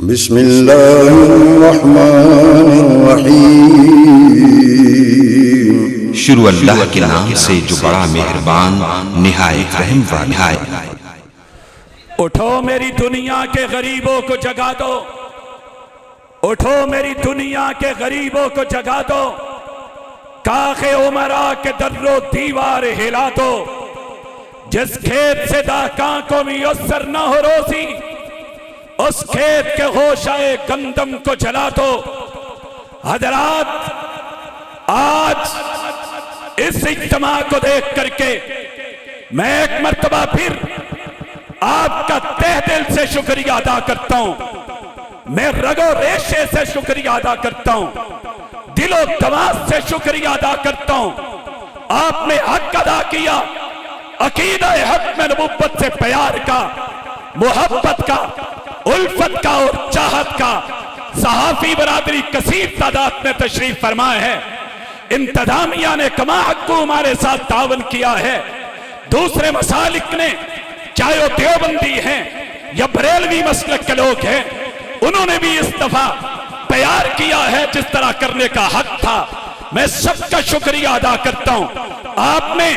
بسم اللہ الرحمن الرحیم۔ شروع اللہ کے نام سے جو بڑا مہربان نہایت رحم والا ہے۔ اٹھو میری دنیا کے غریبوں کو جگا دو، اٹھو میری دنیا کے غریبوں کو جگا دو، کاخ عمرا کے در و دیوار ہلا دو، جس کھیت سے دہقاں کو میسر نہ ہو روزی، اس کھیت کے ہوشائے گندم کو جلا دو۔ حضرات، آج اس اجتماع کو دیکھ کر کے میں ایک مرتبہ پھر آپ کا تہ دل سے شکریہ ادا کرتا ہوں، میں رگ و ریشے سے شکریہ ادا کرتا ہوں، دل و دماغ سے شکریہ ادا کرتا ہوں۔ آپ نے حق ادا کیا، عقیدہ حق میں نبوت سے پیار کا، محبت کا، الفت کا اور چاہت کا۔ صحافی برادری کثیر تعداد میں تشریف فرمائے ہے، انتظامیہ نے کما حق کو ہمارے ساتھ تعاون کیا ہے، دوسرے مسالک نے، چاہے وہ دیوبندی ہیں یا بریلوی مسلک کے لوگ ہیں، انہوں نے بھی اس دفعہ پیار کیا ہے جس طرح کرنے کا حق تھا۔ میں سب کا شکریہ ادا کرتا ہوں۔ آپ نے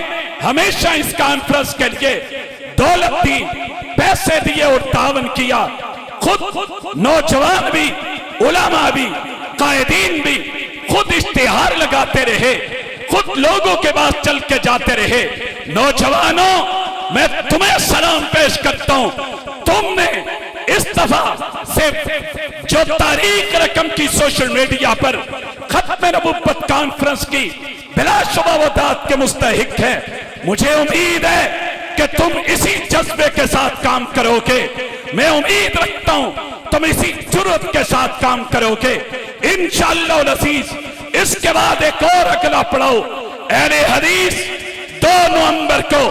ہمیشہ اس کانفرنس کے لیے دولت دی، پیسے دیے اور تعاون کیا۔ خود نوجوان بھی، علماء بھی، قائدین بھی خود اشتہار لگاتے رہے، خود لوگوں کے پاس چل کے جاتے رہے۔ نوجوانوں، میں تمہیں سلام پیش کرتا ہوں، تم نے اس دفعہ سے جو تاریخ رقم کی سوشل میڈیا پر ختم نبوت کانفرنس کی بلا شبہ و داد کے مستحق ہے۔ مجھے امید ہے کہ تم اسی جذبے کے ساتھ کام کرو گے، میں امید رکھتا ہوں تم اسی جرأت کے ساتھ کام کرو گے انشاءاللہ العزیز۔ اس کے بعد ایک اور اگلا پڑاؤ اہل حدیث 2 نومبر کو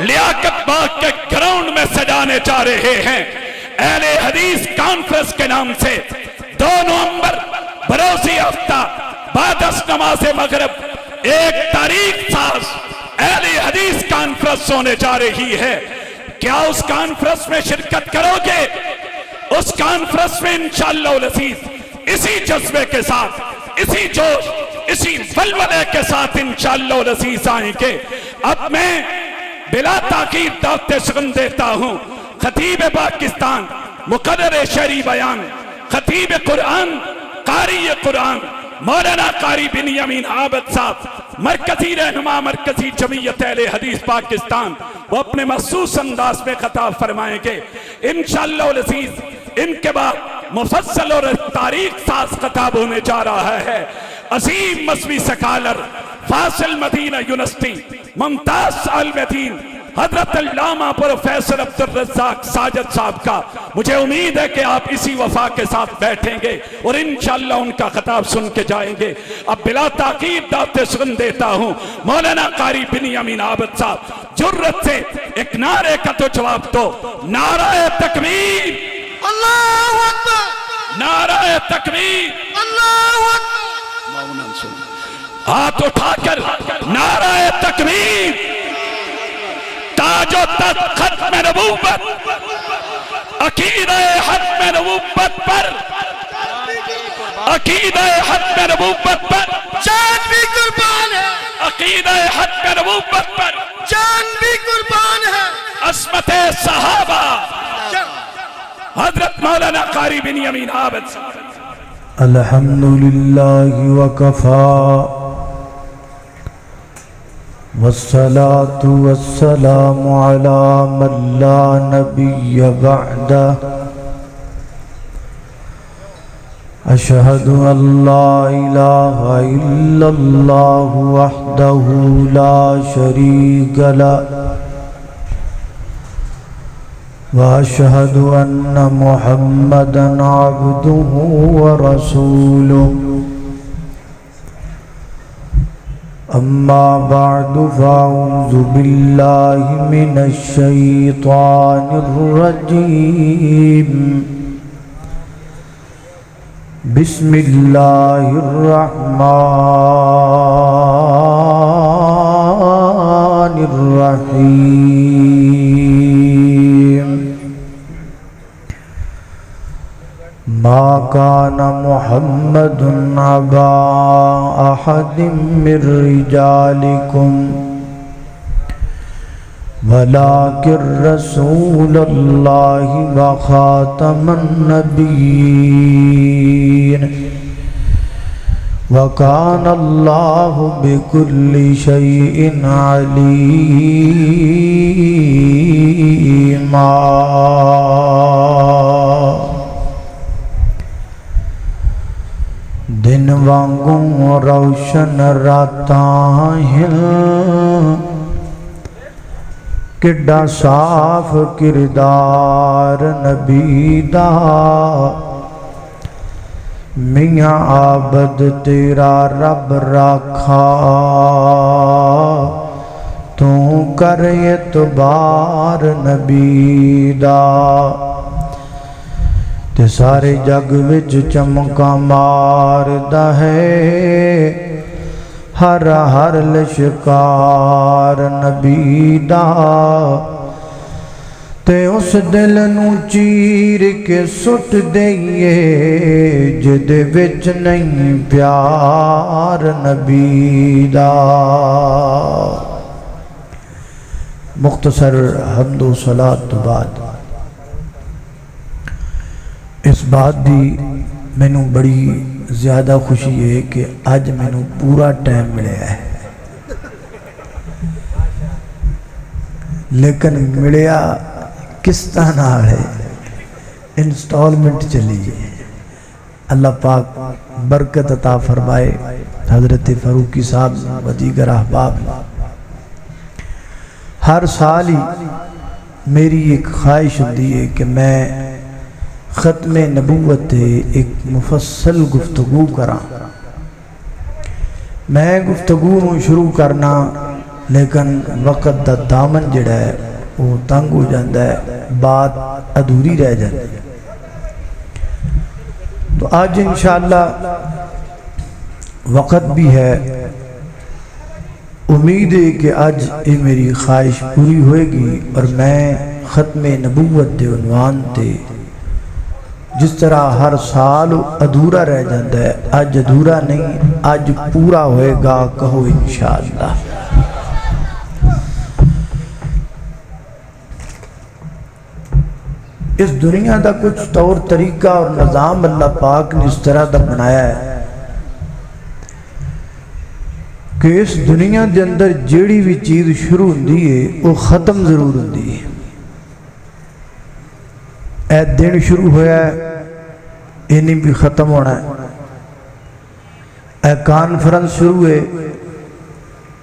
لیاقت باغ کے گراؤنڈ میں سجانے جا رہے ہیں۔ اہل حدیث کانفرنس کے نام سے 2 نومبر بروزی ہفتہ بعد از نماز مغرب ایک تاریخ ساز اہل حدیث کانفرنس ہونے جا رہی ہے۔ کیا اس کانفرنس میں شرکت کرو گے؟ اس کانفرنس میں انشاءاللہ العزیز اسی جذبے کے ساتھ، اسی جوش، اسی ولولے کے ساتھ انشاءاللہ العزیز آئیں گے۔ اب میں بلا تاخیر دعوت سخن دیتا ہوں خطیب پاکستان، مقرر شرعی بیان، خطیب قرآن، قاری قرآن مولانا قاری بنیامین عابد صاحب، مرکزی رہنما مرکزی جمعیت اہل حدیث پاکستان، وہ اپنے مخصوص انداز میں خطاب فرمائیں گے انشاءاللہ العزیز۔ ان کے بعد مفصل اور تاریخ ساز خطاب ہونے جا رہا ہے۔ عظیم مذہبی سکالر، فاضل مدینہ یونیورسٹی، ممتاز عالم دین حضرت علامہ پروفیسر عبدالرزاق ساجد صاحب کا مجھے امید ہے کہ آپ اسی وفا کے ساتھ بیٹھیں گے اور انشاءاللہ ان کا خطاب سن کے جائیں گے۔ اب بلا تاخیر دعوت سخن دیتا ہوں مولانا قاری بنیامین عابد صاحب، جرأت سے ایک نعرے کا تو جواب دو، نعرہ تکبیر، اللہ اکبر، نعرہ تکبیر، اللہ اکبر، ہاتھ اٹھا کر نعرہ تکبیر۔ تاج و تخت ختم نبوت، عقیدہ ختم نبوت پر، عقیدہ ختم نبوت پر جان بھی قربان ہے، عقیدہ ختم نبوت پر جان بھی قربان ہے۔ عصمت صحابہ حضرت مولانا قاری بنیامین عابد صاحب۔ الحمدللہ وکفا والصلاة والسلام على من لا نبي بعده أشهد أن لا إله إلا الله وحده لا شريك له وأشهد أن محمدًا عبده ورسوله أما بعد فأعوذ بالله من الشيطان الرجيم بسم الله الرحمن الرحيم ما كان محمد أبا أحد من رجالكم ولكن رسول الله وخاتم النبيين وكان الله بكل شيء عليما دن وانگوں روشن راتاں ہیں کڈا صاف کردار نبی دا میاں عابد تیرا رب رکھا تو کر اعتبار نبی دا تے سارے جگ وچ چمکا ماردا ہے ہر ہر لشکار نبی دا تے اس دل نو چیر کے سٹ دئیے جدے وچ نہیں پیار نبی دا مختصر حمد و صلاۃ بعد اس بات دی مینوں بڑی زیادہ خوشی ہے کہ آج مینوں پورا ٹائم ملے ہے لیکن ملیا کس طرح ہے انسٹالمنٹ چلی اللہ پاک برکت عطا فرمائے حضرت فاروقی صاحب و دیگر احباب ہر سال ہی میری ایک خواہش ہوتی ہے کہ میں ختم نبوت ایک مفصل گفتگو کراں میں گفتگو شروع کرنا لیکن وقت دا دامن جڑا ہے وہ تنگ ہو جاتا ہے بات ادھوری رہ جاتی ہے تو آج انشاءاللہ وقت بھی ہے امید ہے کہ آج یہ میری خواہش پوری ہوئے گی اور میں ختم نبوت دے عنوان تے جس طرح ہر سال ادھورا رہ جاتا ہے آج ادھورا نہیں آج پورا ہوئے گا کہو انشاءاللہ اس دنیا دا کچھ طور طریقہ اور نظام اللہ پاک نے اس طرح دا بنایا ہے کہ اس دنیا دے اندر جیڑی بھی چیز شروع ہوندی ہے وہ ختم ضرور ہوندی ہے اے دن شروع ہویا ہے انہیں بھی ختم ہونا ہے اے کانفرنس شروع ہے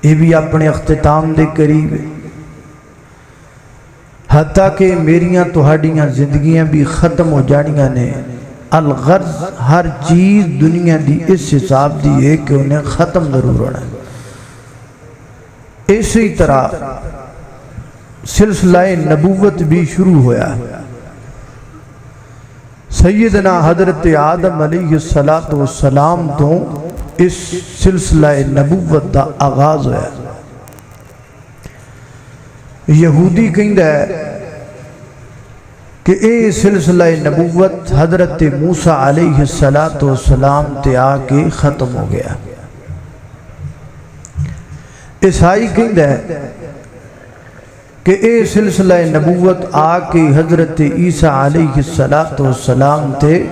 یہ بھی اپنے اختتام دے قریب ہے حتیٰ کہ میریاں تہاڈیاں زندگیاں بھی ختم ہو جانیاں نے الغرض ہر چیز دنیا دی اس حساب دی ہے کہ انہیں ختم ضرور ہونا ہے اسی طرح سلسلہ نبوت بھی شروع ہویا ہے سیدنا حضرت آدم علیہ السلام تو اس سلسلہ نبوت دا آغاز ہویا یہودی کہندہ ہے کہ اے سلسلہ نبوت حضرت موسیٰ علیہ السلام تے آکے ختم ہو گیا عیسائی کہندہ ہے کہ اے سلسلہ نبوت آکے حضرت عیسیٰ علیہ السلام تے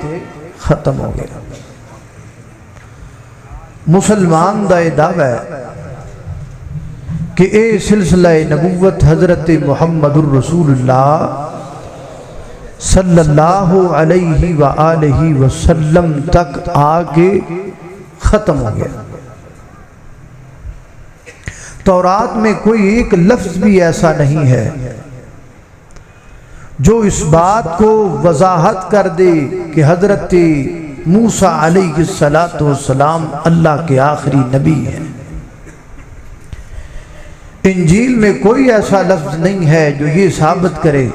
ختم ہو گیا مسلمان دا دعویٰ ہے کہ اے سلسلہ نبوت حضرت محمد الرسول اللہ صلی اللہ علیہ وآلہ وسلم تک آگے ختم ہو گیا تورات میں کوئی ایک لفظ بھی ایسا نہیں ہے جو اس بات کو وضاحت کر دے کہ حضرت موسیٰ علیہ السلام اللہ کے آخری نبی ہیں انجیل میں کوئی ایسا لفظ نہیں ہے جو یہ ثابت کرے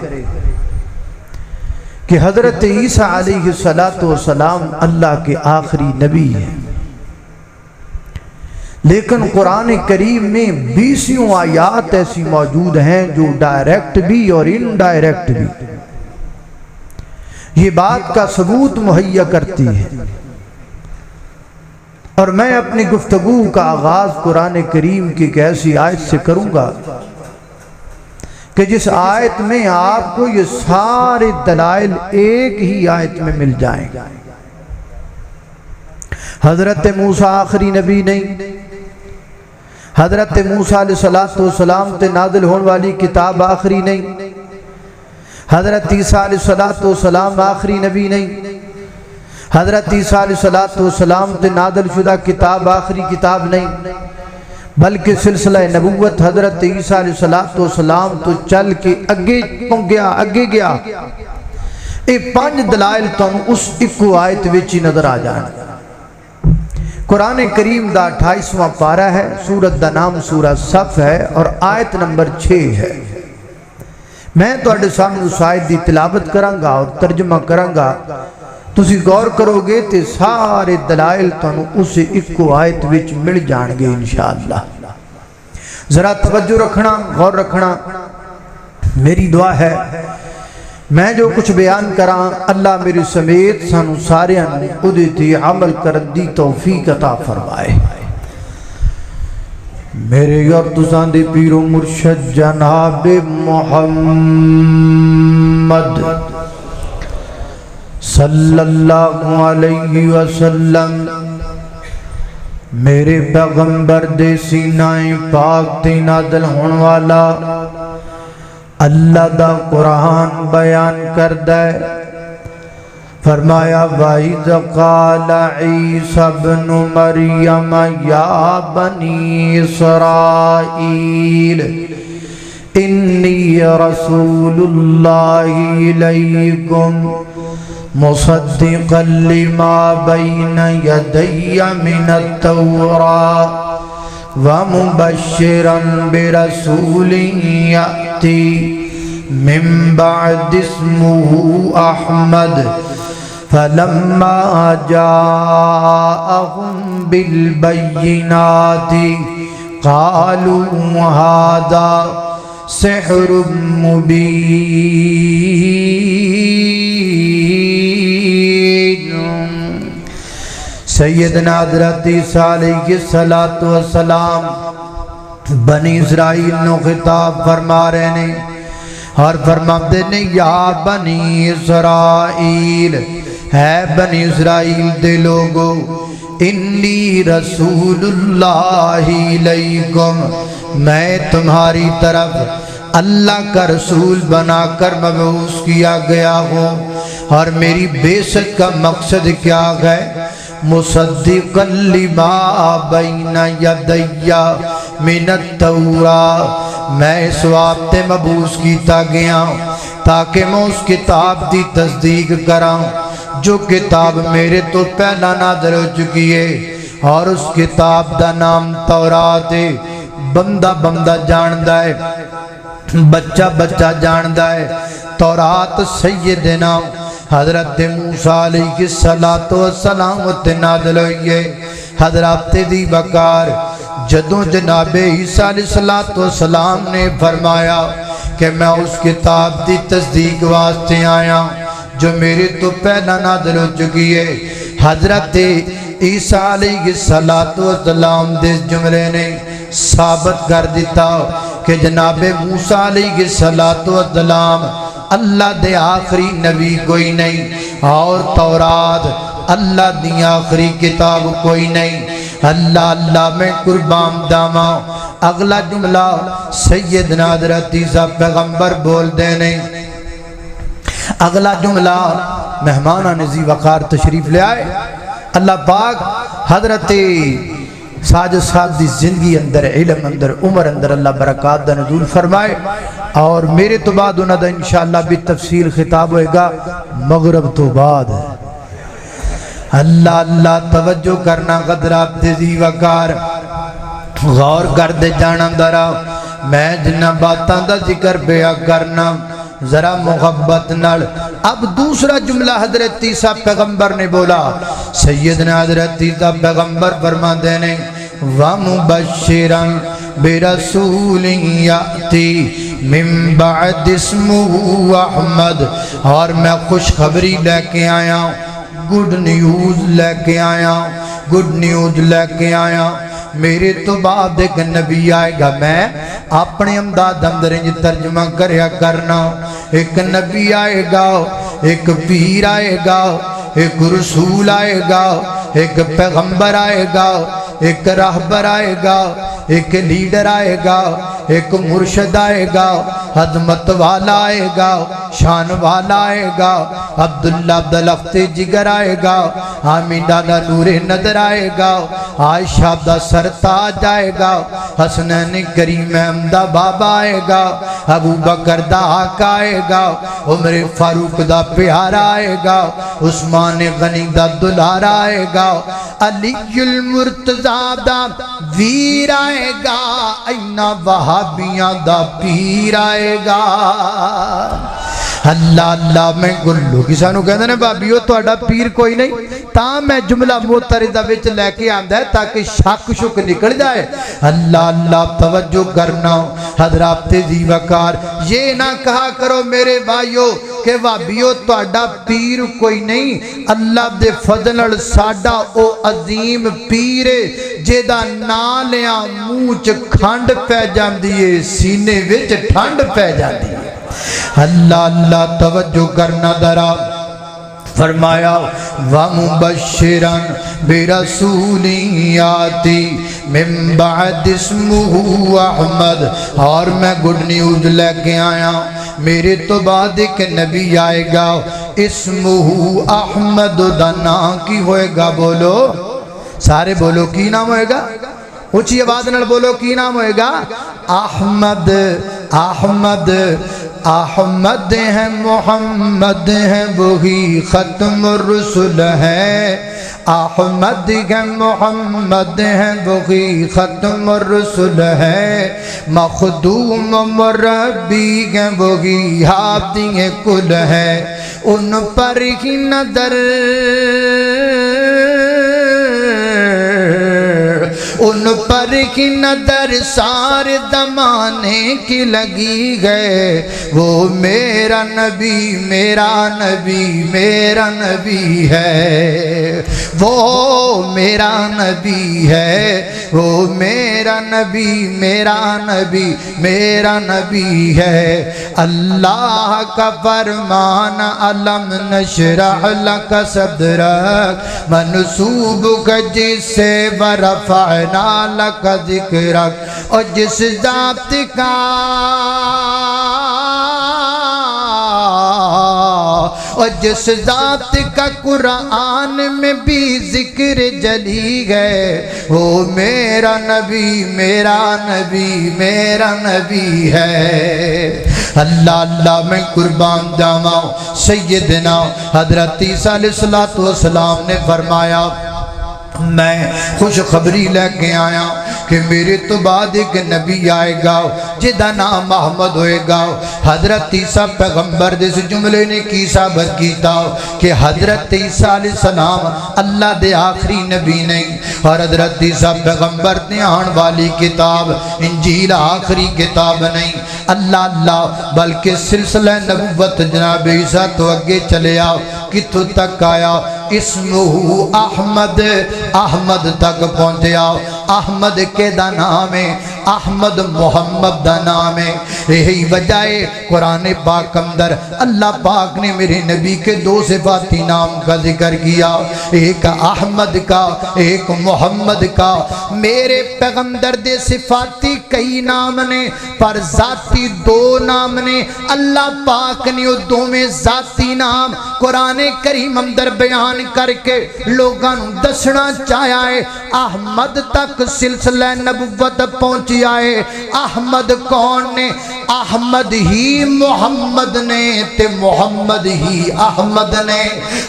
کہ حضرت عیسیٰ علیہ السلام اللہ کے آخری نبی ہیں لیکن قرآن کریم میں 20 آیات ایسی موجود ہیں جو ڈائریکٹ بھی اور انڈائریکٹ بھی یہ بات کا ثبوت مہیا کرتی ہے۔ اور میں اپنی گفتگو کا آغاز قرآن کریم کی ایک ایسی آیت سے کروں گا کہ جس آیت میں آپ کو یہ سارے دلائل ایک ہی آیت میں مل جائیں گے۔ حضرت موسیٰ آخری نبی نہیں، حضرت موسیٰ علیہ السلام تے نازل ہونے والی کتاب آخری نہیں، حضرت عیسیٰ علیہ السلام آخری نبی نہیں، حضرت عیسیٰ علیہ السلام تے نازل شدہ کتاب آخری کتاب نہیں، بلکہ سلسلہ نبوت حضرت عیسیٰ علیہ السلام تو چل کے اگے گیا۔ اے 5 دلائل تو اس ایکو آیت وچ نظر آ جان۔ قرآن کریم دا 28واں پارہ ہے، سورت دا نام سورہ صف ہے اور آیت نمبر 6 ہے۔ میں تواڈے سامنے اس آیت دی تلاوت کراں گا اور ترجمہ کراں گا، تسی غور کرو گے تے سارے دلائل تانوں اس ایکو آیت وچ مل جان گے انشاءاللہ۔ ذرا توجہ رکھنا، غور رکھنا، میری دعا ہے میں جو کچھ بیان کراں اللہ میرے سمیت سانو سارے اودے تے عمل کرن دی توفیق عطا فرمائے۔ میرے اور تساں دے پیر و مرشد جناب محمد صلی اللہ علیہ وسلم، میرے پیغمبر دے سینہ پاک تے نازل ہون والا اللہ دا قرآن بیان کردہ ہے۔ فرمایا وَإِذْ قَالَ عِيسَى ابْنُ مَرْيَمَ يَا بَنِي إِسْرَائِيلَ إِنِّي رَسُولُ اللَّهِ إِلَيْكُمْ مُصَدِّقًا لِمَا بَيْنَ يَدَيَّ مِنَ التَّوْرَاةِ وَمُبَشِّرًا بِرَسُولٍ يَأْتِي مِن بَعْدِ اسْمُهُ أَحْمَدُ فَلَمَّا جَاءَهُم بِالْبَيِّنَاتِ قَالُوا هَذَا سِحْرٌ مُبِينٌ۔ سیدنا حضرت عیسیٰ علیہ السلام بنی اسرائیل نو خطاب فرما رہے ہیں اور فرماتے ہیں یا بنی اسرائیل، ہے بنی اسرائیل دے لوگو، انی رسول اللہ علیکم، میں تمہاری طرف اللہ کا رسول بنا کر مبعوث کیا گیا ہوں، اور میری بعثت کا مقصد کیا ہے؟ مصدقا لما بین یدی من التوراۃ، میں اس واسطے مبعوث کیتا گیا تاکہ میں اس کتاب دی تصدیق کراں جو کتاب میرے تو پہلا نازل ہو چکی ہے، اور اس کتاب دا نام تورات ہے۔ بندہ بندہ جاندہ ہے، بچہ بچہ جاندہ ہے، تورات سیدنا حضرت موسیٰ علیہ السلام تے نازل ہوئی ہے۔ حضرت دی بکار جدوں جناب عیسیٰ علیہ السلام نے فرمایا کہ میں اس کتاب دی تصدیق واسطے آیا جو میرے تو پہلا نازل ہو چکی ہے، حضرت عیسیٰ علیہ السلام دے جملے نے ثابت کر دیتا کہ جناب موسیٰ علیہ السلام اللہ دے آخری نبی کوئی نہیں، اور تورات اللہ دی آخری کتاب کوئی نہیں۔ اللہ اللہ میں قربان داما۔ اگلا جملہ سیدنا حضرت عیسیٰ پیغمبر بول دینے، اگلا جملہ مہمانہ نزی وقار تشریف لے آئے۔ اللہ پاک حضرت ساجد صاحب دی زندگی اندر، علم اندر، عمر اندر اللہ برکات دا نزول فرمائے، اور میرے تو بعد انہوں دا انشاءاللہ بھی تفصیل خطاب ہوئے گا مغرب تو بعد۔ اللہ اللہ توجہ کرنا قدرات دی وقار غور کر دے جانا درا، میں جنہ باتاں دا ذکر بیا کرنا ذرا محبت نال۔ اب دوسرا جملہ حضرت عیسیٰ پیغمبر نے بولا، سیدنا حضرت عیسیٰ پیغمبر فرما دینے وَمُبَشِّرًا برسول یاتی من بعد اسمہ احمد، اور میں خوشخبری لے کے آیا ہوں، گڈ نیوز لے کے آیا ہوں، گڈ نیوز لے کے آیا ہوں، میرے تو بعد ایک نبی آئے گا۔ میں اپنے امداد اندر ترجمہ کریا کرنا، ایک نبی آئے گا، ایک پیر آئے گا، ایک رسول آئے گا، ایک پیغمبر آئے گا، ایک راہبر آئے گا، ایک لیڈر آئے گا، ایک مرشد آئے گا، عظمت والا آئے گا، شان والا آئے گا، عبداللہ عبدالخت جگر آئے گا، آمین دادا نور نظر آئے گا، عائشہ دا سرتاج آئے گا، حسنین کریم احمدہ بابا آئے گا، ابو بکر دا آقا آئے گا، عمر فاروق دا پیارا آئے گا، عثمان غنی دا دلارا آئے گا، علی المرتضیٰ دا ویر آئے گا، اینا وہابیاں دا پیر آئے گا۔ اللہ اللہ میں گلو کسا نو کہتے ہیں بابیو تو اڈا پیر کوئی نہیں، تا میں جملہ معترضہ وچ لے کے آندہ ہے تاکہ شک شک نکل جائے۔ اللہ اللہ توجہ کرنا حضرات تیزی وقار، یہ نہ کہا کرو میرے بھائیو کہ بابیو تو اڈا پیر کوئی نہیں، اللہ دے فضل ساڈا او عظیم پیر جیدہ نالیاں موچ کھانڈ پہ جام دیئے، سینے وچ ٹھانڈ پہ جام دیئے۔ اللہ اللہ توجہ کرنا درا فرمایا وَمُبَشِّرًا بِرَسُولٍ يَأْتِي مِن بَعْدِ اسْمُهُ احمد، اور میں گڈ نیوز لے کے آیا، میرے تو بعد ایک نبی آئے گا، اسمہ احمد، دا نام کی ہوئے گا؟ بولو سارے بولو کی نام ہوئے گا؟ اونچی آواز نال بولو کی نام ہوئے گا؟ احمد۔ احمد احمد ہے، محمد ہے، وہی ختم الرسل ہے، احمد ہے، محمد ہے، وہی ختم الرسل ہے، مخدوم مربی ہے، وہی ہادی کل ہے، ان پر ہی نظر، ان پر کی نظر سارے زمانے کی لگی گئے، وہ میرا نبی میرا نبی میرا نبی ہے، وہ میرا نبی ہے، وہ میرا نبی میرا نبی میرا نبی ہے۔ اللہ کا فرمان علم نشرح لک صدرک، منصوب کا جس سے ورفعنا لک ذکرک، اور جس ذات کا اور جس ذات کا قرآن میں بھی ذکر جلی گئے، وہ میرا نبی میرا نبی میرا نبی ہے۔ اللہ اللہ میں قربان جاواں، سیدنا حضرت عیسیٰ علیہ السلام نے فرمایا میں خوشخبری لے کے آیا کہ میرے تو بعد ایک نبی آئے گا جدا نام محمد ہوئے گا۔ حضرت عیسیٰ پیغمبر دے سے جملے نے کی ثابت کیتا کہ حضرت عیسیٰ علیہ السلام اللہ دے آخری نبی نہیں، اور حضرت عیسیٰ پیغمبر نے آن والی کتاب انجیل آخری کتاب نہیں۔ اللہ اللہ بلکہ سلسلہ نبوت جناب عیسیٰ تو اگے چلے آؤ، کتوں تک آیا؟ اسمہ احمد، احمد تک پہنچے آؤ۔ احمد کے دا نام ہے، احمد محمد دا نام ہے۔ یہی وجہ ہے قرآن پاک اندر اللہ پاک نے میرے نبی کے دو صفاتی نام کا ذکر کیا، ایک احمد کا ایک محمد کا۔ میرے پیغمبر دے صفاتی کئی نام نے پر ذاتی دو نام نے۔ اللہ پاک نے وہ دو میں ذاتی نام قرآن کریم اندر بیان کر کے لوگاں دسنا چاہیا ہے۔ احمد تک سلسلہ نبوت پہنچی آئے۔ احمد کون نے؟ احمد ہی محمد نے تے محمد ہی احمد نے۔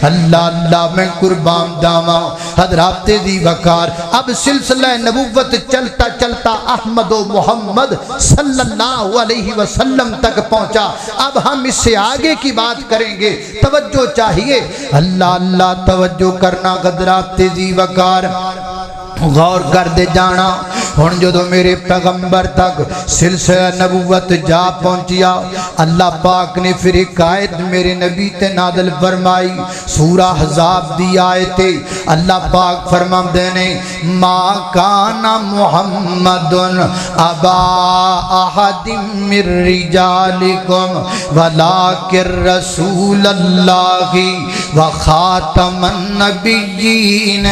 اللہ اللہ میں قربان جاواں حضرات دی وقار۔ اب سلسلہ نبوت چلتا چلتا احمد و محمد صلی اللہ علیہ وسلم تک پہنچا۔ اب ہم اس سے آگے کی بات کریں گے، توجہ چاہیے۔ اللہ اللہ توجہ کرنا حضرات دی وقار، غور کر دے جانا۔ ہن جدو میرے پیغمبر تک سلسلہ نبوت جا پہنچیا اللہ پاک نے پھر ایک آیت میرے نبی تے نازل فرمائی سورہ احزاب دی آیت اللہ پاک فرماندے نے ما کان محمد ابا احد من رجالکم ولکن رسول اللہ وخاتم النبیین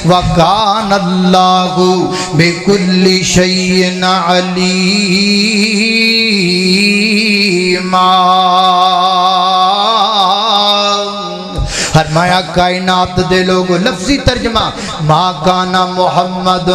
وکان اللہ بکل شیء علیما فرمایا کائنات دے لوگو لفظی ترجمہ ما کانا محمد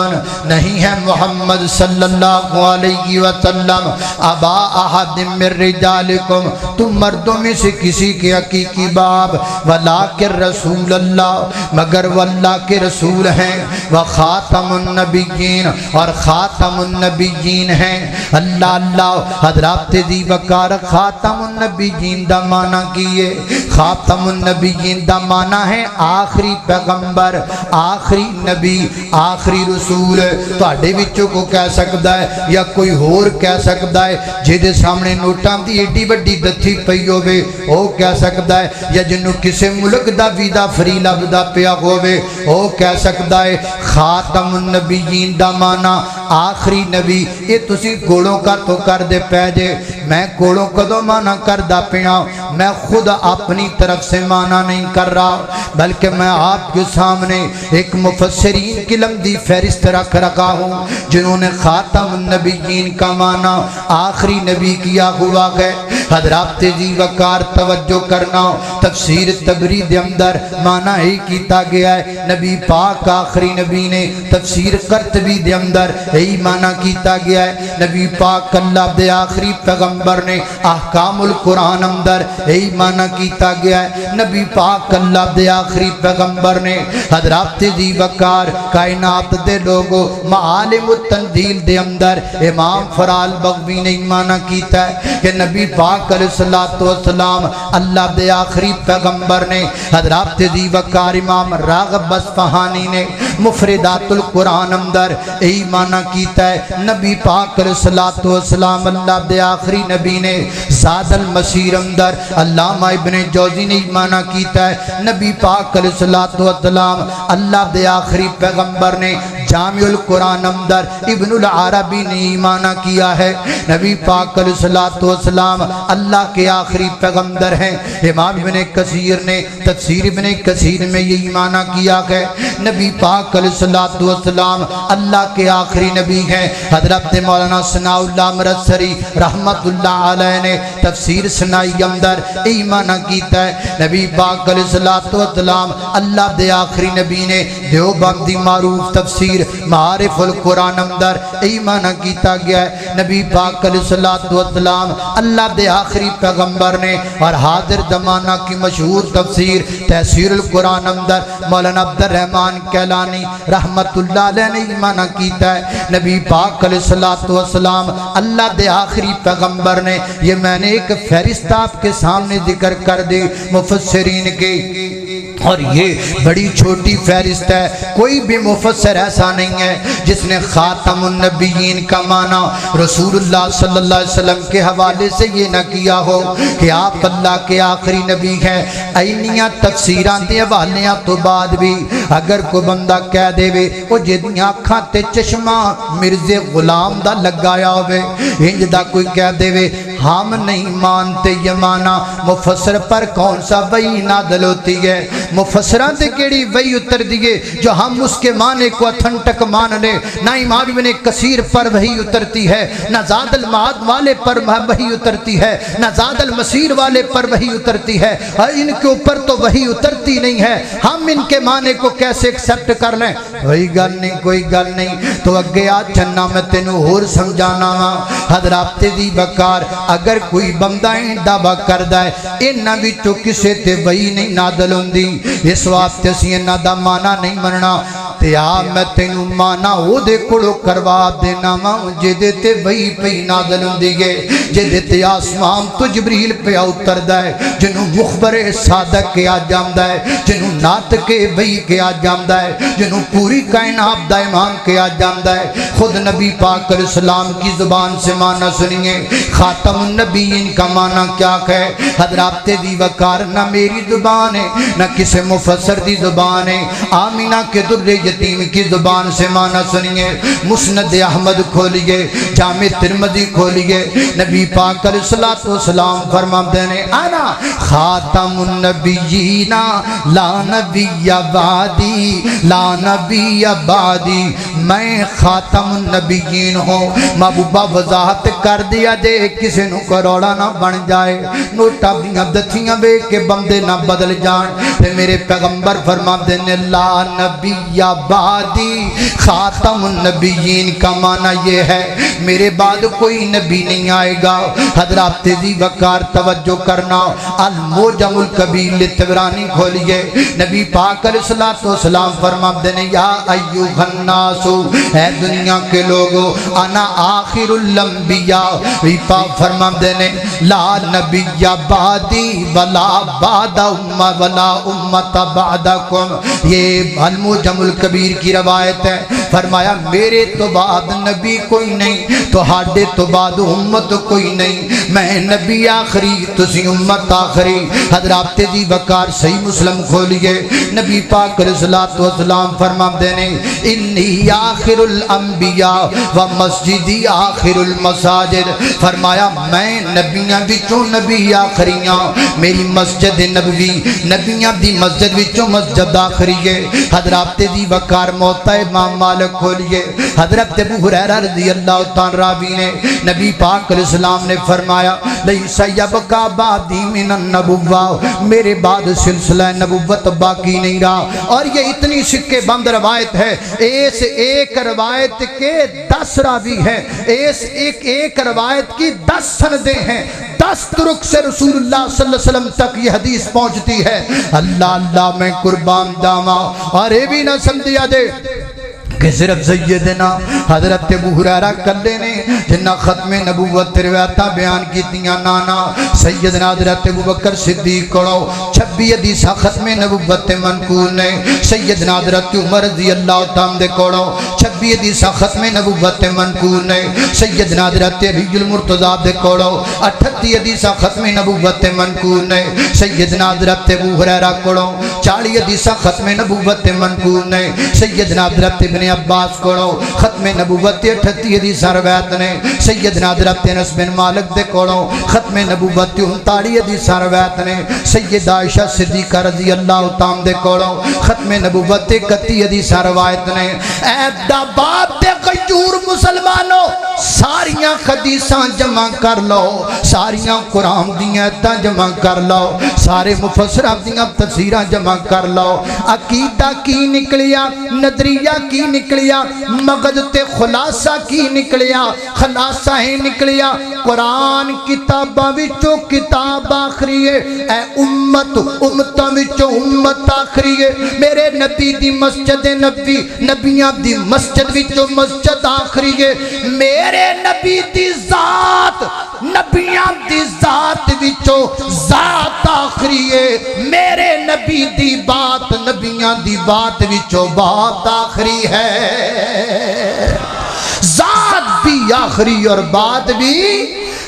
نہیں ہے محمد صلی اللہ علیہ وسلم ابا احد من رجالکم تم مردوں میں سے کسی کے حقیقی باپ ولیکن رسول اللہ مگر وہ اللہ کے رسول ہیں وخاتم النبیین اور خاتم النبیین ہیں اللہ اللہ حضرات دی وقار خاتم النبیین دا معنی کیے خاتم النبیین دا معنی ہے آخری پیغمبر آخری نبی آخری رسول تواڈے وچوں کو کہہ سکتا ہے یا کوئی اور کہہ سکتا ہے جہدے سامنے نوٹاں دی ایڈی وڈی دتھی پئی ہوے او کہہ سکتا ہے یا جنوں کسے ملک دا ویزا فری لبدا پیا ہوے او کہہ سکتا ہے خاتم النبیین دا معنی آخری نبی یہ تسی گولوں کا تو کر دے پے جے میں گولوں کدو معنی کردا پیا میں خود اپنی طرف سے معنی نہیں کر رہا بلکہ میں آپ کے سامنے ایک مفسرین کی لمبی فہرست رکھ رکھا ہوں جنہوں نے خاتم النبیین کا معنی آخری نبی کیا ہوا ہے حضرات جی وقار توجہ کرنا تفسیر تبری دے اندر معنی ہی کیتا گیا ہے نبی پاک آخری نبی نے تفسیر قرطبی دے اندر یہی معنی کیتا گیا ہے نبی پاک اللہ دے آخری پیغمبر نے احکام القرآن اندر یہی معنی کیتا گیا ہے نبی پاک اللہ دے آخری پیغمبر نے حضرات جی وقار کائنات دے لوگو معالم التنزیل دے اندر امام فرال بغوی نے معنی کیتا ہے کہ نبی پاک علیہ السلام اللہ دے آخری پیغمبر نے حضرات جی وقار امام راغب اصفہانی نے مفردات القرآن اندر یہی معنی کیتا ہے نبی پاک علیہ السلام اللہ دے آخری نبی نے زاد المسیر اندر علامہ ابن جوزی نے معنی کیتا ہے نبی پاک علیہ السلام اللہ دے آخری پیغمبر نے جامع القرآن اندر ابن العربی نے معنی کیا ہے نبی پاک علیہ السلام اللہ کے آخری پیغمبر ہیں امام ابن کثیر نے تفسیر ابن کثیر میں یہی معنی کیا ہے نبی پاک علیہ السلام اللہ کے آخری نبی ہیں حضرت مولانا ثناء اللہ مرسری رحمت اللہ علیہ نے تفسیر سنائی اندر یہی معنی کیتا ہے نبی پاک علیہ السلام اللہ دے آخری نبی نے دیوبندی معروف تفسیر معارف القرآن اندر یہی معنی کیتا گیا ہے نبی پاک علیہ السلام اللہ دے آخری پیغمبر نے اور حاضر زمانہ کی مشہور تفسیر تفسیر القرآن اندر مولانا عبد الرحمن کیلانی رحمت اللہ علیہ نے معنی کیتا ہے نبی پاک علیہ السلام اللہ دے آخری پیغمبر نے یہ میں نے ایک فہرست آپ کے سامنے ذکر کر دی مفسرین کے اور یہ بڑی چھوٹی فہرست ہے کوئی بھی مفسر ایسا نہیں ہے جس نے خاتم النبیین کا معنی رسول اللہ صلی اللہ علیہ وسلم کے حوالے سے یہ نہ کیا ہو کہ آپ اللہ کے آخری نبی ہیں اینیاں تفسیران دے حوالیاں تو بعد بھی اگر کوئی بندہ کہہ دے وے وہ جدیاں اکھاں تے چشمہ مرزے غلام دا لگایا ہوئے انج دا کوئی کہہ دے وے ہم نہیں مانتے یہ معنی مفسر پر کون سا وحی نازل ہوتی ہے مفسران تے کیڑی وحی اتر دیئے جو ہم اس کے معنی کو اتھنٹک مان لے نہ امام ابن کثیر پر وحی اترتی ہے نہ زاد المعاد والے پر وحی اترتی ہے نہ زاد المسیر والے پر وحی اترتی ہے ان کے اوپر تو وحی اترتی نہیں ہے ہم ان کے معنی کو کیسے ایکسپٹ کر لیں وہی گل نہیں کوئی گل نہیں تو اگے آج چنہ میں تینوں اور سمجھانا حضرات دی بکار اگر کوئی بندہ دعویٰ کردہ ہے انہاں وچوں کسے تے وحی نہیں نازل ہوندی اس واسطے اسی انہاں دا معنی نہیں مننا تے آ میں تینوں مانا او دے کولو کروا دینا وا جدے تے وہی پئی نازل ہوندی ہے جدے تے آسمان تو جبریل پیا اتردا ہے جنوں مخبر صادق کیا جاندا ہے جنوں نعت کے وحی کیا جاندا ہے جنوں پوری کائنات دا امام کیا جاندا ہے خود نبی پاک علیہ السلام کی زبان سے معنی سنیے خاتم النبیین کا معنی کیا ہے حضرات دی وقار نہ میری زبان ہے نہ کسی مفسر دی زبان ہے آمینہ کے در یتیم کی زبان سے معنی سنیے مسند احمد کھولیے جامع ترمذی کھولیے نبی پاک علیہ السلام فرماتے ہیں انا خاتم النبیین لا نبی بعدی لا نبی بعدی میں خاتم النبیین ہوں محبوبہ وضاحت کر دیا دے کسی نو کروڑا نہ بن جائے نوٹا دیاں دتھیاں بے کے بندے نہ بدل جان تے میرے پیغمبر فرماتے ہیں لا نبی بعدی خاتم النبیین کا معنی یہ ہے میرے بعد کوئی نبی نہیں آئے گا حضرات دی وقار توجہ کرنا الموجم الکبیر لطبرانی کھولیے نبی پاک علیہ السلام فرماتے ہیں یا ایوہ الناس اے دنیا کے لوگوں انا آخر الانبیاء پاک فرماتے ہیں لا نبی بعدی ولا بعد ولا امت بعدکم یہ الموجم الکبیر کی روایت ہے فرمایا میرے تو بعد نبی کوئی نہیں تو ہاڈے تو بعد امت کوئی نہیں میں نبی آخری تسی امت آخری حضرات دی وقار صحیح مسلم کھولیے نبی پاک علیہ السلام فرماتے ہیں انی آخر الانبیاء و مسجدی آخر المساجد فرمایا میں نبیاں وچوں نبی آخریاں میری مسجد نبوی نبیاں دی مسجد وچوں مسجد آخری ہے حضرات دی وقار موتا امام مالک کھولیے حضرت ابو ہریرہ رضی اللہ تعالیٰ راوی نے نبی پاک علیہ السلام نے فرمایا لیس یبقا بعدی من النبوہ میرے بعد سلسلہ نبوت باقی نہیں رہا اور یہ اتنی سکے بند روایت ہے اس ایک روایت کے 10 راوی ہیں اس ایک روایت کی 10 سندیں ہیں 10 طرق سے رسول اللہ صلی اللہ علیہ وسلم تک یہ حدیث پہنچتی ہے اللہ اللہ میں قربان جاواں اور یہ بھی نہ سمجھیا دے کہ صرف سیدنا حضرت ابو ہریرہ کلے نے جنہ ختم نبوت روایتاں بیان کیتیاں نانا سیدنا حضرت ابو بکر صدیق کڑو 26 حدیثاں ختم نبوت منقول نے سیدنا حضرت عمر رضی اللہ تعالیٰ کڑو 26 حدیثاں ختم نبوت منقول نے سیدنا حضرت علی المرتضیٰ دے کڑو 38 حدیثاں ختم نبوت منقول نے سیدنا حضرت ابو ہریرہ کڑو 40 حدیثاں ختم نبوت منقول نے سیدنا حضرت ابن عباس کڑو ختم نبوت 38 حدیثاں روایت نے سیدنا حضرت انس بن مالک دے کڑو ختم نبوت 39 حدیثاں روایت نے سیدہ عائشہ صدیقہ رضی اللہ تعالیٰ دے کڑو ختم نبوت 31 حدیثاں روایت نے ایبدا باب دے غیور مسلمانوں ساریاں حدیثاں جمع کر لو ساریاں قرآن دیاں ایتاں جمع کر لو سارے مفسراں دیاں تفسیراں جمع کر لو عقیدہ کی نکلیا نظریہ کی نکلیا مغز تے خلاصہ کی نکلیا خلاصہ ہی نکلیا قرآن کتاباں وچوں کتاب آخری ہے اے امت امتاں وچوں امت آخری ہے میرے نبی دی مسجد نبی نبیاں دی مسجد وچوں مسجد آخری ہے میرے نبی دی ذات نبیاں دی ذات وچوں ذات آخری ہے میرے نبی دی بات نبیاں دی بات وچوں بات آخری ہے ذات بھی آخری اور بات بھی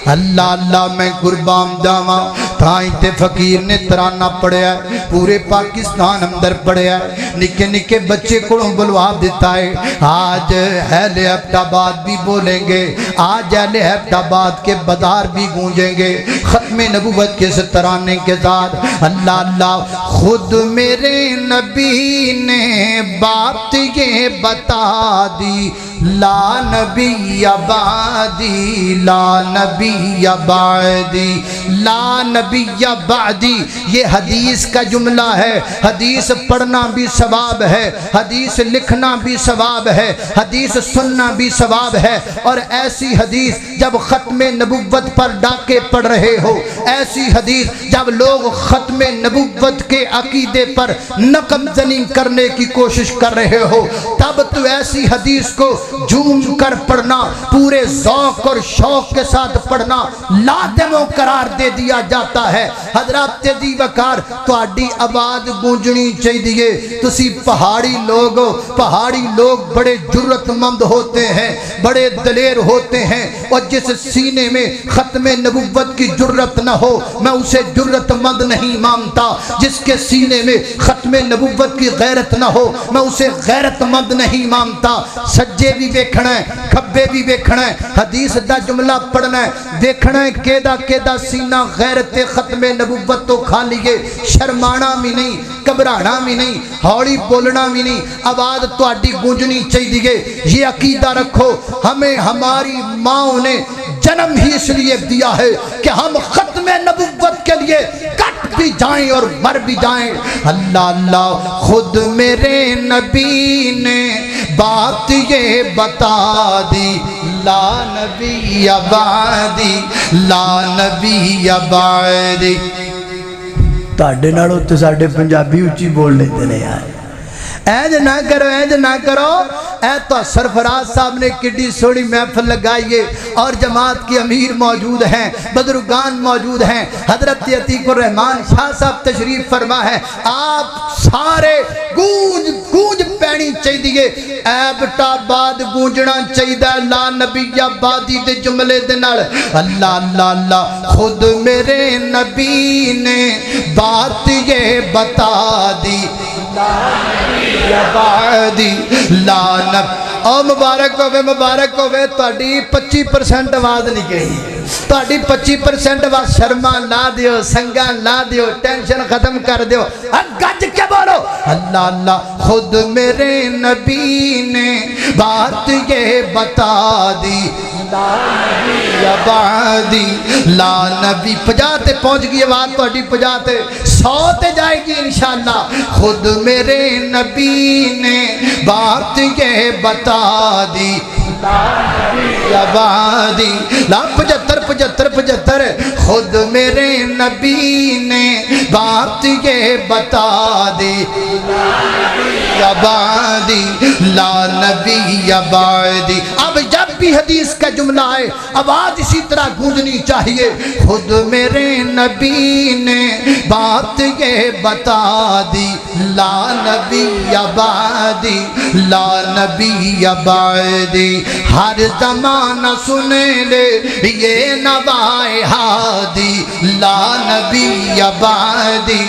اللہ اللہ میں قربان جاواں تائیں تے فقیر نے ترانہ پڑھیا ہے پورے پاکستان اندر پڑھیا ہے نکے نکے بچے کڑوں بلوا دیتا ہے آج اہل ایبٹ آباد بھی بولیں گے آج اہل ایبٹ آباد کے بازار بھی گونجیں گے ختم نبوت کے اس ترانے کے ساتھ اللہ اللہ خود میرے نبی نے بات یہ بتا دی لا نبی بعدی لا نبی بعدی لا نبی بعدی، یہ حدیث کا جملہ ہے۔ حدیث پڑھنا بھی ثواب ہے، حدیث لکھنا بھی ثواب ہے، حدیث سننا بھی ثواب ہے۔ اور ایسی حدیث جب ختم نبوت پر ڈاکے پڑ رہے ہو، ایسی حدیث جب لوگ ختم نبوت کے عقیدے پر نقب زنی کرنے کی کوشش کر رہے ہو، تب تو ایسی حدیث کو جھوم کر پڑھنا، پورے ذوق اور شوق کے ساتھ پڑھنا لازم و قرار دے دیا جاتا ہے۔ حضرات دی وقار تہاڈی آواز گونجنی چاہیے۔ تسی پہاڑی لوگ ہو، پہاڑی لوگ بڑے جرت مند ہوتے ہیں، بڑے دلیر ہوتے ہیں، اور جس سینے میں ختم نبوت کی جرت نہ ہو میں اسے جرت مند نہیں مانتا، جس کے سینے میں ختم نبوت کی غیرت نہ ہو میں اسے غیرت مند نہیں مانتا۔ سجے بھی ویکھنا ہے، کھبے بھی ویکھنا ہے، حدیث دا جملہ پڑھنا ہے، دیکھنا ہے کیدا سینہ غیرت ختم نبوت تو کھا لیے، شرمانا بھی نہیں، گھبرانا بھی نہیں، ہولی بولنا بھی نہیں، آواز تہاڈی گونجنی چاہیے۔ یہ عقیدہ رکھو، ہمیں ہماری ماں نے جنم ہی اس لیے دیا ہے کہ ہم ختم نبوت کے لیے کٹ بھی جائیں اور مر بھی جائیں۔ اللہ اللہ، خود میرے نبی نے بات یہ بتا دی، لا نبی بعدی لا نبی بعدی۔ تہاڈے نالوں تے ساڈے پنجابی اچھی بول لیندے نے یار۔ اینج نہ کرو، اینج نہ کرو۔ اے تو سرفراز صاحب نے کڈی سوڑی محفل لگائیے، اور جماعت کی امیر موجود ہیں، بزرگان موجود ہیں، حضرت عتیق الرحمان شاہ صاحب تشریف فرما ہے۔ آپ سارے گونج گونج پینی چاہیے، ایبٹا بعد گونجنا چاہیے لا نبی بعدی دے جملے دے نال۔ اللہ اللہ اللہ، خود میرے نبی نے بات یہ بتا دی، لا نبی بعدی لا نبی۔ او مبارک ہوئے تہاڈی 25% آواز نہیں گئی، تہاڈی 25% آواز۔ شرما لا دیو، سنگا لا دیو، ٹینشن ختم کر دیو، گج کے بولو اللہ اللہ۔ خود میرے نبی نے بات یہ بتا دی، لا نبی بعدی لا نبی۔ 50 تے پہنچ گئی آواز تہاڈی، 50 تے 100 تے جائے گی انشاءاللہ۔ خود میرے نبی نے بات یہ بتا دی، لا نبی بعدی لا 75 خود میرے نبی نے بات یہ بتا دی، لا نبی بعدی لا نبی بعدی۔ اب جب بھی حدیث کا جملہ ہے آواز اسی طرح گونجنی چاہیے، خود میرے نبی نے بات یہ بتا دی، لا نبی بعدی لا نبی بعدی۔ ہر زمانہ سنے لے یہ نوائے ہادی، لا نبی بعدی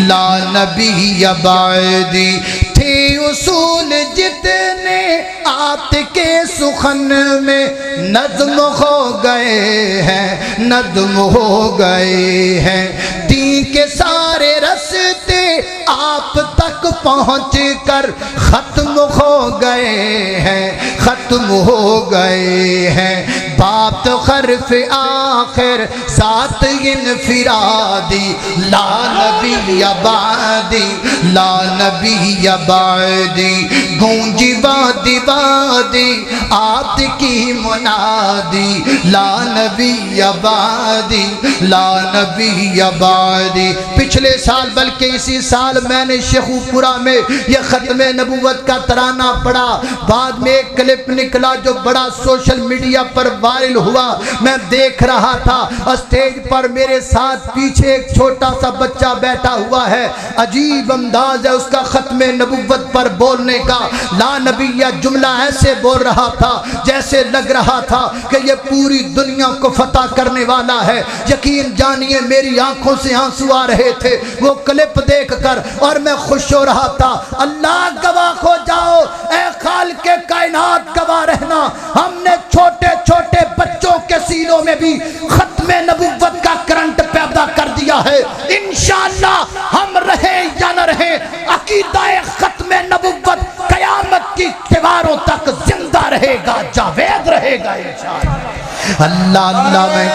لا نبی بعدی۔ تھے اصول جتنے آت کے سخن میں نظم ہو گئے ہیں، نظم ہو گئے ہیں۔ دین کے سارے رستے آپ تک پہنچ کر ختم ہو گئے ہیں، ختم ہو گئے ہیں۔ بات حرف آخر ذات انفرادی، لا نبی بعدی لا نبی بعدی۔ گونجی وادی وادی آت کی منادی، لا نبی بعدی لا نبی بعدی۔ پچھلے سال بلکہ اسی سال میں نے شیخوپورہ میں یہ ختم نبوت کا ترانہ پڑھا، بعد میں ایک کلپ نکلا جو بڑا سوشل میڈیا پر وائرل ہوا۔ میں دیکھ رہا تھا اسٹیج پر میرے ساتھ پیچھے ایک چھوٹا سا بچہ بیٹھا ہوا ہے، عجیب انداز ہے اس کا ختم نبوت پر بولنے کا۔ لا نبی جملہ ایسے بول رہا تھا جیسے لگ رہا تھا کہ یہ پوری دنیا کو فتح کرنے والا ہے۔ یقین جانیے میری آنکھوں سے آنسو آ رہے تھے وہ کلپ دیکھ کر، اور میں خوش ہو رہا تھا۔ اللہ گواہ ہو جاؤ، اے خالق کائنات گواہ رہنا، ہم نے چھوٹے چھوٹے بچوں کے سینوں میں بھی ختم نبوت کا کرنٹ پیدا کر دیا ہے۔ انشاءاللہ ہم رہیں یا نہ رہیں، عقیدہ ختم نبوت قیامت کی دیواروں تک زندہ رہے گا۔ اللہ اللہ میں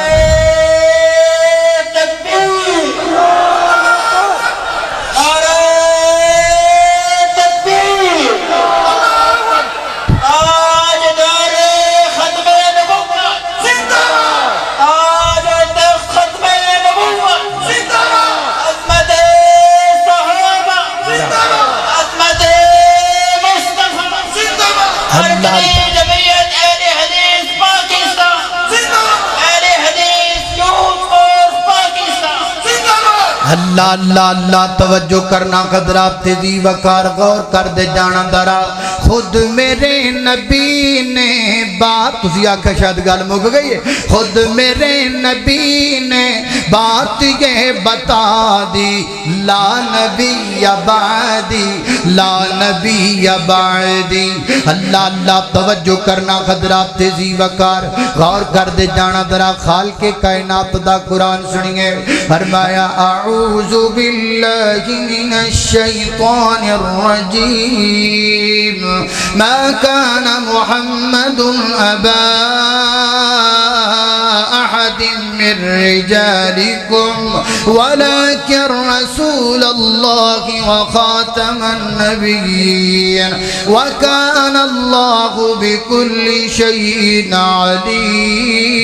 اللہ اللہ اللہ توجہ کرنا قدرات تیزی وقار غور کر دے جانا درا خود میرے نبی نے بات تسی آکھا شاید گل مک گئی ہے خود میرے نبی نے بات یہ بتا دی لا نبی بعدی لا نبی بعدی اللہ اللہ توجہ کرنا قدرات تیزی وقار غور کر دے جانا درا خالق کائنات دا قرآن سنیے فرمایا اعوذ باللہ من الشیطان الرجیم ما كان محمد ابا احد من رجالكم ولكن رسول الله وخاتم النبيين وكان الله بكل شيء عليما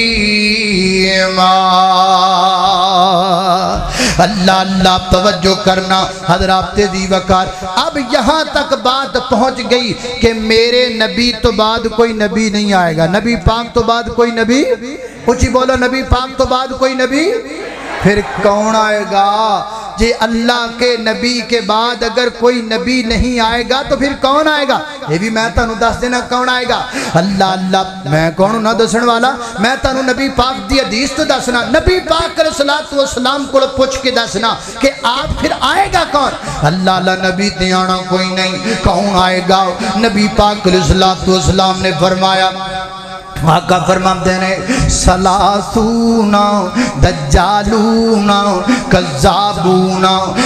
اللہ اللہ توجہ کرنا حضرات تیزی وقار اب یہاں تک بات پہنچ گئی کہ میرے نبی تو بعد کوئی نبی نہیں آئے گا نبی پاک تو بعد کوئی نبی اونچی بولو نبی پاک تو بعد کوئی نبی پھر کون آئے گا جی اللہ کے نبی کے بعد اگر کوئی نبی نہیں آئے گا تو پھر کون آئے گا یہ بھی میں تانوں دس دینا کون آئے گا اللہ اللہ میں کون نہ دسن والا میں تانوں نبی پاک دی حدیث تو دسنا نبی پاک علیہ السلام کو پوچھ کے دسنا کہ آپ پھر آئے گا کون اللہ اللہ نبی تے آنا کوئی نہیں کون آئے گا نبی پاک علیہ السلام نے فرمایا آقا فرماتے ہیں سلاسون دجالون کذابون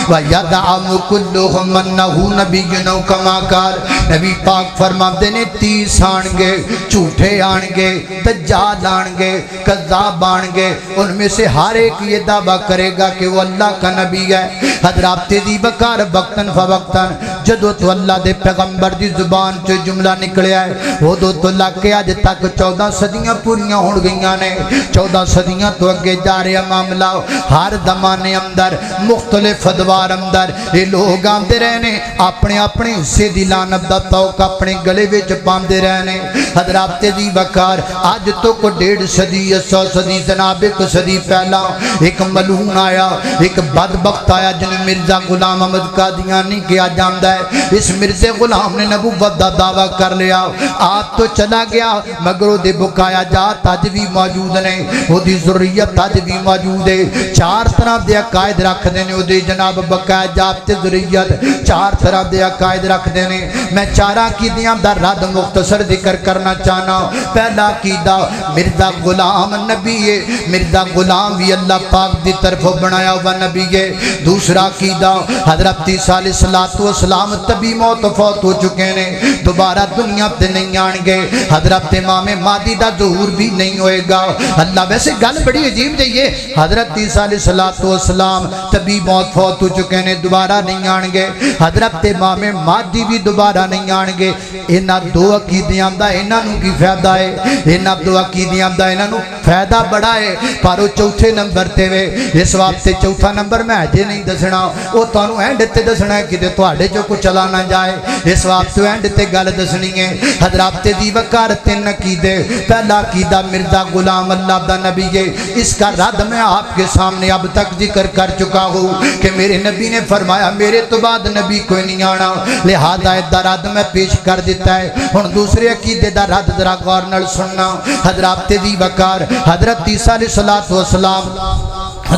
ویدعم کلہم انہو نبی جنو کما کار نبی پاک فرماتے ہیں 30 آنگے جھوٹے آنگے دجال آنگے کذاب آنگے ان میں سے ہر ایک یہ دعویٰ کرے گا کہ وہ اللہ کا نبی ہے حضرات تیزی بکار وقتاً فوقتاً جدو تو اللہ دے پیغمبر دی زبان سے جملہ نکلے آئے وہ دو تو اللہ کے آج تک 14 صدیاں پوریاں ہون گئیاں نے 14 صدیاں تو اگے جا رہے معاملہ ہر زمانے اندر مختلف ادوار اندر یہ لوگ آندے رہنے اپنے اپنے حصے دی لعنت دا توق اپنے گلے وچ پاندے رہنے حضرات تیزی وقار آج تو کو 1.5 صدی 100 صدی جناب 1 صدی پہلا ایک ملعون آیا ایک بدبخت آیا جنہیں مرزا غلام احمد قادیانی کیا جاندا ہے اس مرزا غلام نے نبوت دا دعویٰ کر لیا آپ تو چلا گیا مگر وہ دے بکایا جات آج بھی موجود نے وہ دی ذریت آج بھی موجود ہے 4 طرح دے عقائد رکھ دینے وہ دی جناب بکایا جات تے ذریت 4 طرح دے عقائد رکھ دینے میں 4 عقیدیاں دا رد مختصر ذکر کرنا چاہنا پہلا عقیدہ مرزا غلام نبی ہے مرزا غلام بھی اللہ پاک دی طرف بنایا ہوا نبی ہے دوسرا عقیدہ حضرت عیسیٰ علیہ السلام طبی موت فوت ہو چکے نے دوبارہ دنیا تے نہیں آن گے حضرت امام مہدی دا ظہور بھی نہیں ہوئے گا اللہ ویسے گل بڑی عجیب جائیے حضرت عیسیٰ علیہ السلام طبی موت فوت ہو چکے نے دوبارہ نہیں آن گے حضرت امام مہدی بھی دوبارہ نہیں آن گے انہاں 2 عقیدیاں دا انہاں نوں کی فائدہ ہے انہاں 2 عقیدیاں دا انہاں نوں فائدہ بڑا ہے پر وہ چوتھے نمبر تے وے اس واسطے چوتھا نمبر میں اجے نہیں دسنا وہ تانوں اینڈ تے دسنا ہے کہ تواڈے جو کچھ چلا نہ جائے اس واسطے اینڈ تے گل دسنی ہے حضرات دی وقار 3 عقیدے پہلا عقیدہ مرزا غلام اللہ دا نبی ہے اس کا رد میں آپ کے سامنے اب تک ذکر کر چکا ہوں کہ میرے نبی نے فرمایا میرے تو بعد نبی کوئی نہیں آنا لہذا دا رد میں پیش کر دیتا ہے ہن دوسرے عقیدے دا رد ذرا غور نال سننا حضرات دی وقار حضرت عیسیٰ علیہ السلام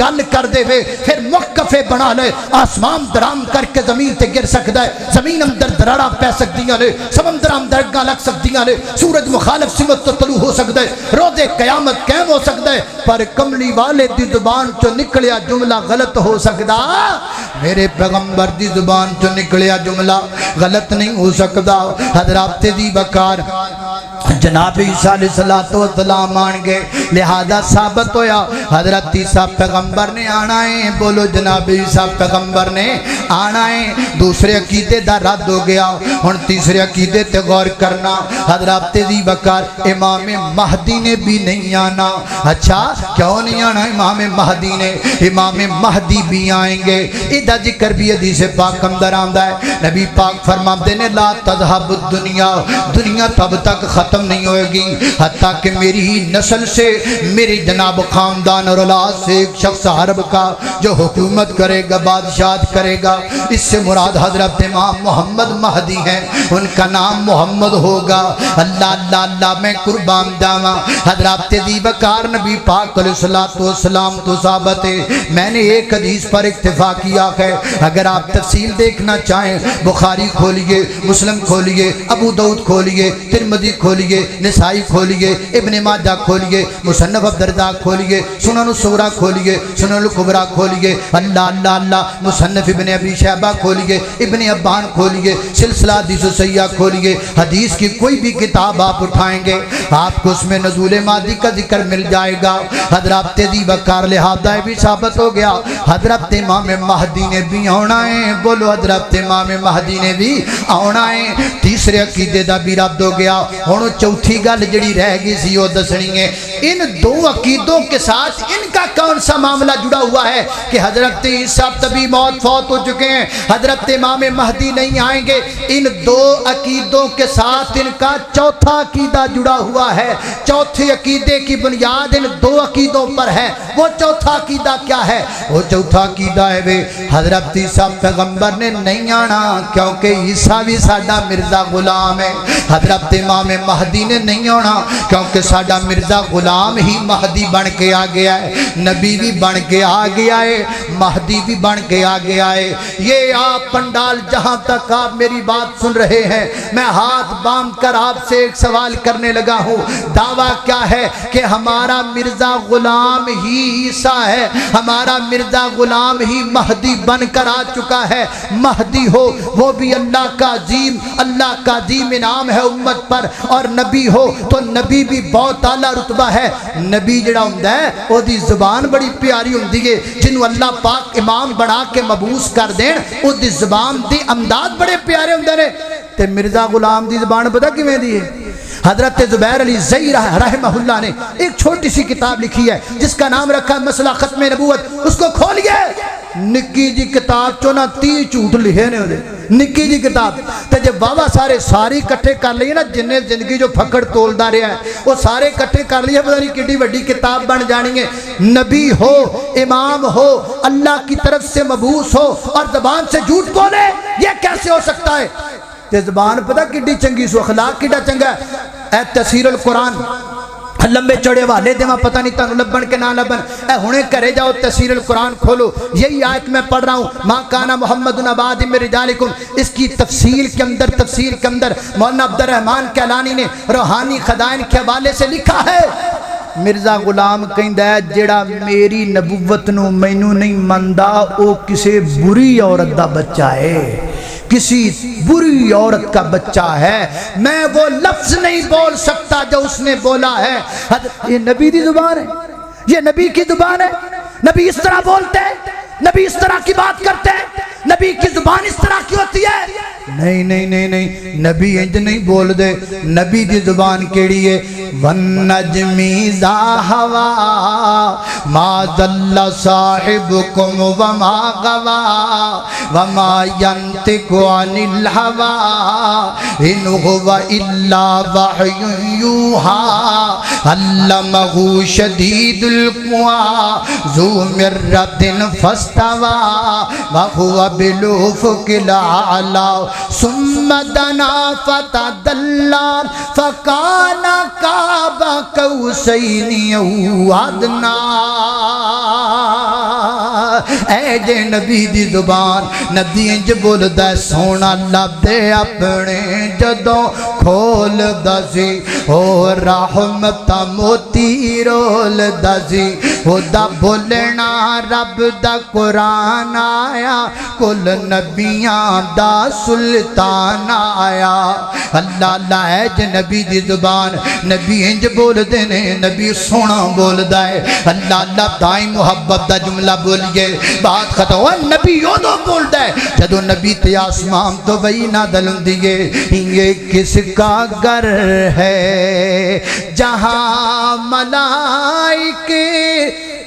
گل کر دے وے پھر موقفے بنا لے آسمان درام کر کے زمین تے گر سکتا ہے زمین اندر دراڑا پہ سکتیاں لے سمندر اندر گاں لگ سکتیاں لے سورج مخالف سمت تو طلوع ہو سکتا ہے روز قیامت قائم ہو سکتا ہے پر کملی والے دی زبان چو نکلیا جملہ غلط ہو سکتا میرے پیغمبر دی زبان چو نکلیا جملہ غلط نہیں ہو سکتا حضرات دی بکار جناب عیسیٰ علیہ السلام آن گے لہذا ثابت ہویا حضرت عیسیٰ پیغمبر نے آنا ہے بولو جناب عیسیٰ پیغمبر نے آنا ہے دوسرے عقیدے دا رد ہو گیا ہن تیسرے عقیدے تے غور کرنا حضرات دی بکار امام مہدی نے بھی نہیں آنا اچھا کیوں نہیں آنا امام مہدی نے امام مہدی بھی آئیں گے ادھا ذکر بھی حدیث پاک اندر آمدہ ہے نبی پاک فرماتے نے لا تذہب الدنیا دنیا تب تک ختم نہیں ہوئے گی حتیٰ کہ میری ہی نسل سے میری جناب خاندان اور اولاد سے ایک شخص عرب کا جو حکومت کرے گا بادشاہت کرے گا اس سے مراد حضرت امام محمد مہدی ہیں ان کا نام محمد ہوگا اللہ اللہ اللہ میں قربان جاواں حضرت دی بکار نبی پاک علیہ السلام تو ثابت ہے میں نے ایک حدیث پر اکتفا کیا ہے اگر آپ تفصیل دیکھنا چاہیں بخاری کھولیے مسلم کھولیے ابو داؤد کھولیے ترمذی کھولیے نسائی کھولیے ابن ماجہ کھولیے مصنف عبدالرزاق کھولیے سنن الصغریٰ کھولیے سنن الکبریٰ کھولیے اللہ اللہ اللہ مصنف ابن ابی شیبہ کھولیے ابن حبان کھولیے سلسلہ حدیث صحیحہ کھولیے حدیث کی کوئی بھی کتاب آپ اٹھائیں گے آپ کو اس میں نزول مہدی کا ذکر مل جائے گا حضرت دی بکار لہذا بھی ثابت ہو گیا حضرت امام مہدی نے بھی آنا ہے بولو حضرت امام مہدی نے بھی آنا ہے تیسرے عقیدے دا بھی رد ہو گیا ہن چوتھی گل جڑی رہ گئی سی وہ دسنی ہے ان دو عقیدوں کے ساتھ ان کا کون سا معاملہ جڑا ہوا ہے کہ حضرت عیسیٰ تبھی موت فوت ہو چکے ہیں حضرت امام مہدی نہیں آئیں گے ان دو عقیدوں کے ساتھ ان کا چوتھا عقیدہ جڑا ہوا ہے چوتھے عقیدے کی بنیاد ان دو عقیدوں پر ہے وہ چوتھا عقیدہ کیا ہے وہ چوتھا عقیدہ ہے وہ حضرت عیسیٰ پیغمبر نے نہیں آنا کیونکہ عیسیٰ بھی ساڈا مرزا غلام ہے حضرت امام مہدی نے نہیں آنا کیونکہ ساڈا مرزا غلام ہی مہدی بن کے آ گیا ہے نبی بھی بن کے آ گیا ہے مہدی بھی بن کے آ گیا ہے یہ آپ پنڈال جہاں تک آپ میری بات سن رہے ہیں میں ہاتھ باندھ کر آپ سے ایک سوال کرنے لگا ہوں دعویٰ کیا ہے کہ ہمارا مرزا غلام ہی عیسیٰ ہے ہمارا مرزا غلام ہی مہدی بن کر آ چکا ہے مہدی ہو وہ بھی اللہ کا عظیم انعام ہے امت پر اور نبی ہو تو نبی بھی بہت اعلیٰ رتبہ ہے نبی جڑا ہوندا ہے او دی زبان بڑی پیاری ہوندی ہے جنوں اللہ پاک امام بنا کے مبعوث کر دین او دی زبان دی امداد بڑے پیارے ہوندے نے تے مرزا غلام دی زبان پتہ کیویں دی ہے حضرت زبیر علی زئی رحمہ اللہ نے ایک چھوٹی سی کتاب لکھی ہے جس کا نام رکھا ہے مسئلہ ختم نبوت اس کو کھولیے نکی جی کتاب چو نا 30 جھوٹ لکھے نے ہوئے نکی جی کتاب تے جب بابا ساری کٹھے کر لیے نا جنہیں زندگی جو پھکڑ تول دا رہا ہے وہ سارے کٹھے کر لیے پتہ نہیں کتنی بڑی کتاب بن جانی ہے نبی ہو امام ہو اللہ کی طرف سے مبعوث ہو اور زبان سے جھوٹ بولے یہ کیسے ہو سکتا ہے تے زبان پتہ کڈی چنگی سو اخلاق کڈا چنگا ہے اے تفسیر القرآن لمبے چوڑے والے دے میں پتہ نہیں تانوں لبن کے نہ لبن اے ہنے کرے جاؤ تفسیر القرآن کھولو یہی آیت میں پڑھ رہا ہوں ما کان محمد ابا من رجالکم اس کی تفسیر کے اندر مولانا عبد الرحمن کیلانی نے روحانی خزائن کے حوالے سے لکھا ہے مرزا غلام کہندا ہے جڑا میری نبوت نو مینوں نہیں مندا او کسے بری عورت دا بچہ ہے کسی بری عورت کا بچہ ہے میں وہ لفظ نہیں بول سکتا جو اس نے بولا ہے یہ نبی دی زبان ہے یہ نبی کی زبان ہے نبی اس طرح بولتے ہیں نبی اس طرح کی بات کرتے ہیں نبی کی زبان اس طرح کی ہوتی ہے نہیں نبی انج نہیں بول دے نبی دی زبان کیڑی ہے وَالنَّجْمِ ذَا هَوَىٰ مَا ضَلَّ صَاحِبُكُمْ وَمَا غَوَىٰ وَمَا يَنطِقُ عَنِ الْهَوَىٰ إِنْ هُوَ إِلَّا وَحْيٌ يُوحَىٰ عَلَّمَهُ شَدِيدُ الْقُوَىٰ ذُو مِرَّةٍ فَاسْتَوَىٰ وَهُوَ بِالْأُفُقِ الْأَعْلَىٰ ثم دنا فتدلى فكان قاب قوسين او ادنى اے جے نبی دی زبان نبی انج بولدا سونا لبدے اپنے جدوں کھولدا سی او رحمت موتی رولدا سی او دا بولنا رب دا قرآن آیا کل نبیاں دا سلطان آیا اللہ اللہ ہے جے نبی دی زبان نبی انج بول دینے نبی سونا بول دائے اللہ اللہ دائیں محبت دا جملہ بولیے بات ختم ہوا نبی یودو بول دائے جدو نبی تے آسمان تو وہی نہ دلن دیئے یہ کس کا گھر ہے جہاں ملائکے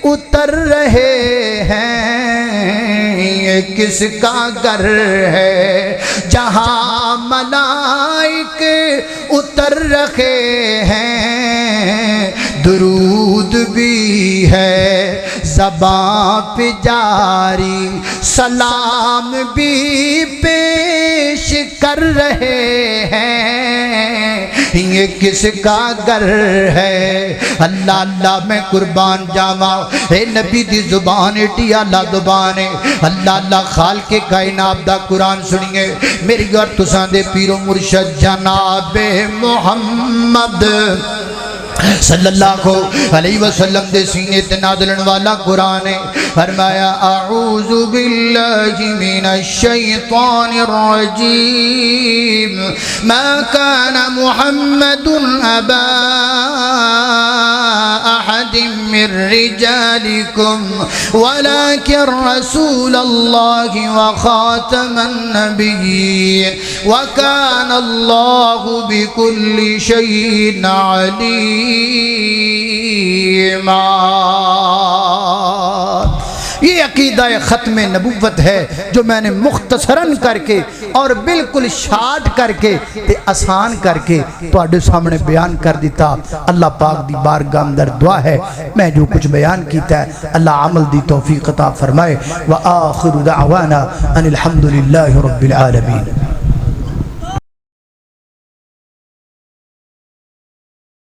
اتر رہے ہیں یہ کس کا گھر ہے جہاں ملائکے اتر رہے ہیں درود بھی ہے زبان پہ جاری سلام بھی پیش کر رہے ہیں یہ کس کا گھر ہے اللہ اللہ میں قربان جاما اے نبی دی زبان ایٹی اللہ زبان ہے اللہ اللہ خالق کائنات دا قرآن سنیے میری گھر تساں دے پیر و مرشد جناب محمد صلی اللہ علیہ وسلم دے سینے تے نازلن والا قرآن ہے فرمایا اعوذ باللہ من الشیطان الرجیم ما كان محمد ابا احد من رجالکم ولكن رسول اللہ وخاتم النبیین وكان اللہ بكل شيء علیم یہ عقیدہ ختم نبوت ہے جو میں نے مختصراً کر کے اور بالکل شارٹ کر کے تے آسان کر کے تواڈے سامنے بیان کر دیتا اللہ پاک دی بارگاہ اندر دعا ہے میں جو کچھ بیان کیتا ہے اللہ عمل دی توفیق عطا فرمائے وآخر دعوانا ان الحمدللہ رب العالمین